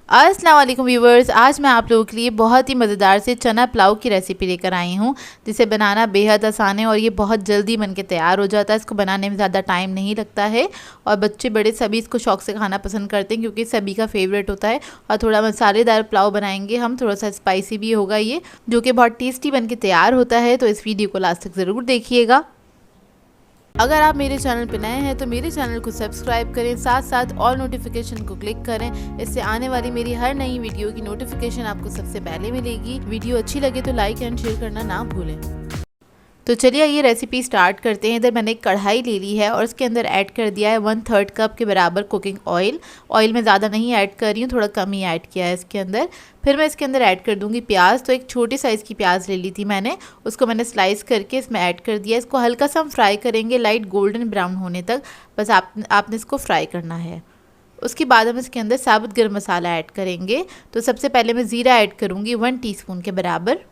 अस्सलाम वालेकुम व्यूवर्स, आज मैं आप लोगों के लिए बहुत ही मज़ेदार से चना पुलाव की रेसिपी लेकर आई हूँ, जिसे बनाना बेहद आसान है और ये बहुत जल्दी बनके तैयार हो जाता है। इसको बनाने में ज़्यादा टाइम नहीं लगता है और बच्चे बड़े सभी इसको शौक़ से खाना पसंद करते हैं क्योंकि सभी का फेवरेट होता है। और थोड़ा मसालेदार पुलाव बनाएंगे हम, थोड़ा सा स्पाइसी भी होगा ये, जो कि बहुत टेस्टी बनके तैयार होता है। तो इस वीडियो को लास्ट तक ज़रूर देखिएगा। अगर आप मेरे चैनल पर नए हैं तो मेरे चैनल को सब्सक्राइब करें, साथ साथ ऑल नोटिफिकेशन को क्लिक करें। इससे आने वाली मेरी हर नई वीडियो की नोटिफिकेशन आपको सबसे पहले मिलेगी। वीडियो अच्छी लगे तो लाइक एंड शेयर करना ना भूलें। तो चलिए ये रेसिपी स्टार्ट करते हैं। इधर मैंने एक कढ़ाई ले ली है और इसके अंदर ऐड कर दिया है 1/3 कप के बराबर कुकिंग ऑयल। ऑयल मैं ज़्यादा नहीं ऐड कर रही हूँ, थोड़ा कम ही ऐड किया है इसके अंदर। फिर मैं इसके अंदर ऐड कर दूँगी प्याज। तो एक छोटी साइज़ की प्याज ले ली थी मैंने, उसको मैंने स्लाइस करके इसमें ऐड कर दिया। इसको हल्का सा हम फ्राई करेंगे, लाइट गोल्डन ब्राउन होने तक, बस आपने इसको फ्राई करना है। उसके बाद हम इसके अंदर साबुत गर्म मसाला ऐड करेंगे। तो सबसे पहले मैं ज़ीरा ऐड करूँगी 1 टीस्पून के बराबर,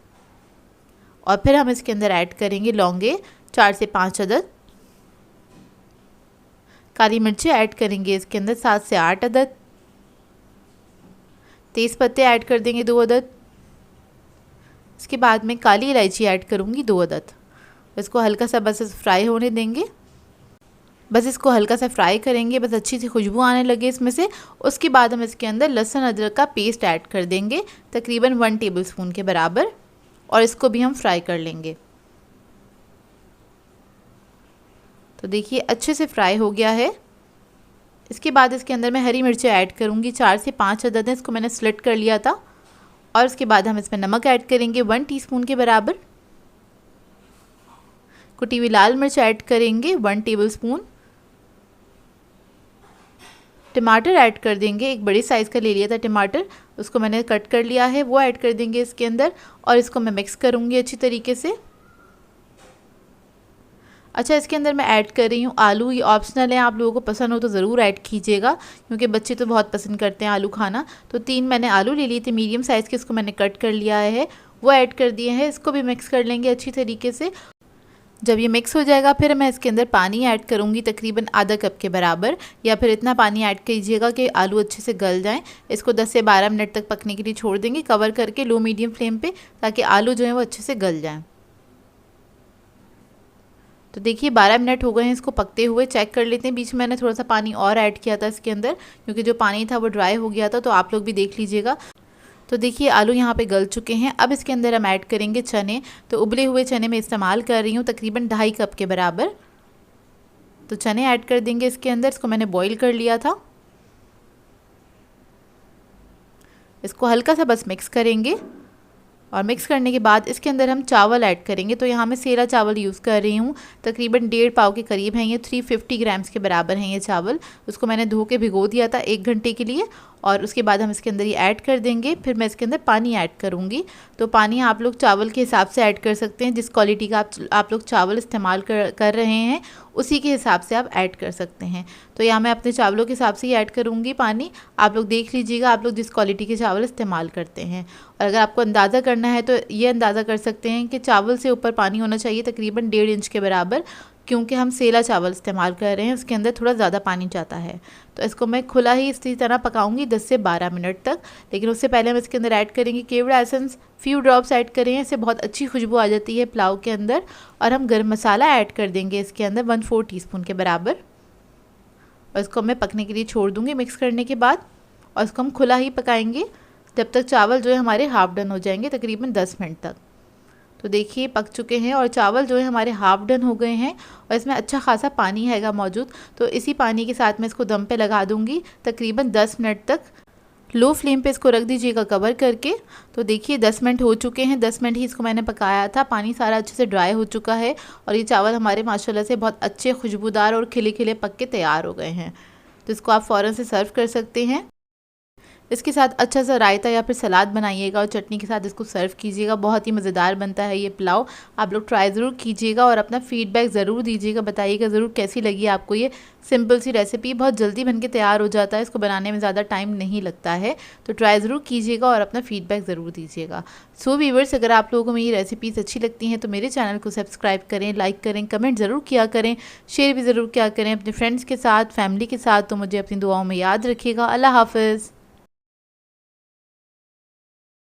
और फिर हम इसके अंदर ऐड करेंगे लौंगे 4 से 5 अदद। काली मिर्चें ऐड करेंगे इसके अंदर 7 से 8 अदद। तेज़ पत्ते ऐड कर देंगे 2 अदद। इसके बाद में काली इलायची ऐड करूँगी 2 अदद। इसको हल्का सा बस फ्राई होने देंगे, बस इसको हल्का सा फ्राई करेंगे, बस अच्छी सी खुशबू आने लगे इसमें से। उसके बाद हम इसके अंदर लहसुन अदरक का पेस्ट ऐड कर देंगे तकरीबन 1 टेबलस्पून के बराबर, और इसको भी हम फ्राई कर लेंगे। तो देखिए अच्छे से फ्राई हो गया है। इसके बाद इसके अंदर मैं हरी मिर्चें ऐड करूँगी 4 से 5 अदद है, इसको मैंने स्लिट कर लिया था। और उसके बाद हम इसमें नमक ऐड करेंगे 1 टीस्पून के बराबर। कुटी हुई लाल मिर्च ऐड करेंगे 1 टेबलस्पून। टमाटर ऐड कर देंगे, एक बड़ी साइज़ का ले लिया था टमाटर, उसको मैंने कट कर लिया है, वो ऐड कर देंगे इसके अंदर। और इसको मैं मिक्स करूँगी अच्छी तरीके से। अच्छा, इसके अंदर मैं ऐड कर रही हूँ आलू। ये ऑप्शनल है, आप लोगों को पसंद हो तो ज़रूर ऐड कीजिएगा क्योंकि बच्चे तो बहुत पसंद करते हैं आलू खाना। तो 3 मैंने आलू ले लिए थे मीडियम साइज़ के, इसको मैंने कट कर लिया है, वो ऐड कर दिए हैं। इसको भी मिक्स कर लेंगे अच्छी तरीके से। जब ये मिक्स हो जाएगा फिर मैं इसके अंदर पानी ऐड करूँगी तकरीबन आधा कप के बराबर, या फिर इतना पानी ऐड कीजिएगा कि आलू अच्छे से गल जाएं। इसको 10 से 12 मिनट तक पकने के लिए छोड़ देंगे कवर करके लो मीडियम फ्लेम पे, ताकि आलू जो है वो अच्छे से गल जाएं। तो देखिए 12 मिनट हो गए हैं इसको पकते हुए। चेक कर लेते हैं, बीच में मैंने थोड़ा सा पानी और ऐड किया था इसके अंदर क्योंकि जो पानी था वो ड्राई हो गया था, तो आप लोग भी देख लीजिएगा। तो देखिए आलू यहाँ पे गल चुके हैं। अब इसके अंदर हम ऐड करेंगे चने। तो उबले हुए चने मैं इस्तेमाल कर रही हूँ तकरीबन 2.5 कप के बराबर। तो चने ऐड कर देंगे इसके अंदर, इसको मैंने बॉईल कर लिया था। इसको हल्का सा बस मिक्स करेंगे, और मिक्स करने के बाद इसके अंदर हम चावल ऐड करेंगे। तो यहाँ मैं सेला चावल यूज़ कर रही हूँ, तकरीबन 1.5 पाव के करीब हैं ये, 350 ग्राम्स के बराबर हैं ये चावल। उसको मैंने धो के भिगो दिया था 1 घंटे के लिए, और उसके बाद हम इसके अंदर ये ऐड कर देंगे। फिर मैं इसके अंदर पानी ऐड करूँगी। तो पानी आप लोग चावल के हिसाब से ऐड कर सकते हैं, जिस क्वालिटी का आप लोग चावल इस्तेमाल कर रहे हैं उसी के हिसाब से आप ऐड कर सकते हैं। तो यहाँ मैं अपने चावलों के हिसाब से ही ऐड करूँगी पानी। आप लोग देख लीजिएगा आप लोग जिस क्वालिटी के चावल इस्तेमाल करते हैं। और अगर आपको अंदाज़ा करना है तो ये अंदाज़ा कर सकते हैं कि चावल से ऊपर पानी होना चाहिए तकरीबन 1.5 इंच के बराबर, क्योंकि हम सेला चावल इस्तेमाल कर रहे हैं, उसके अंदर थोड़ा ज़्यादा पानी जाता है। तो इसको मैं खुला ही इसी तरह पकाऊंगी 10 से 12 मिनट तक। लेकिन उससे पहले हम इसके अंदर ऐड करेंगे केवड़ा एसेंस, फ्यू ड्रॉप्स ऐड करें, इससे बहुत अच्छी खुशबू आ जाती है पुलाव के अंदर। और हम गर्म मसाला ऐड कर देंगे इसके अंदर 1/4 टीस्पून के बराबर, और इसको मैं पकने के लिए छोड़ दूँगी मिक्स करने के बाद। और इसको हम खुला ही पकाएंगे जब तक चावल जो है हमारे हाफ डन हो जाएंगे, तकरीबन 10 मिनट तक। तो देखिए पक चुके हैं और चावल जो है हमारे हाफ डन हो गए हैं, और इसमें अच्छा खासा पानी हैगा मौजूद। तो इसी पानी के साथ मैं इसको दम पे लगा दूंगी तकरीबन 10 मिनट तक। लो फ्लेम पे इसको रख दीजिएगा कवर करके। तो देखिए 10 मिनट हो चुके हैं, 10 मिनट ही इसको मैंने पकाया था। पानी सारा अच्छे से ड्राई हो चुका है और ये चावल हमारे माशाल्लाह से बहुत अच्छे खुशबूदार और खिले खिले पक के तैयार हो गए हैं। तो इसको आप फ़ौरन से सर्व कर सकते हैं। इसके साथ अच्छा सा रायता या फिर सलाद बनाइएगा और चटनी के साथ इसको सर्व कीजिएगा। बहुत ही मज़ेदार बनता है ये पुलाव। आप लोग ट्राई ज़रूर कीजिएगा और अपना फीडबैक ज़रूर दीजिएगा, बताइएगा ज़रूर कैसी लगी आपको ये सिंपल सी रेसिपी। बहुत जल्दी बनके तैयार हो जाता है, इसको बनाने में ज़्यादा टाइम नहीं लगता है। तो ट्राई ज़रूर कीजिएगा और अपना फीडबैक ज़रूर दीजिएगा। सो व्यूअर्स, अगर आप लोगों को मेरी रेसिपीज़ अच्छी लगती हैं तो मेरे चैनल को सब्सक्राइब करें, लाइक करें, कमेंट ज़रूर किया करें, शेयर भी ज़रूर किया करें अपने फ्रेंड्स के साथ, फैमिली के साथ। तो मुझे अपनी दुआओं में याद रखिएगा। अल्लाह हाफ़िज़।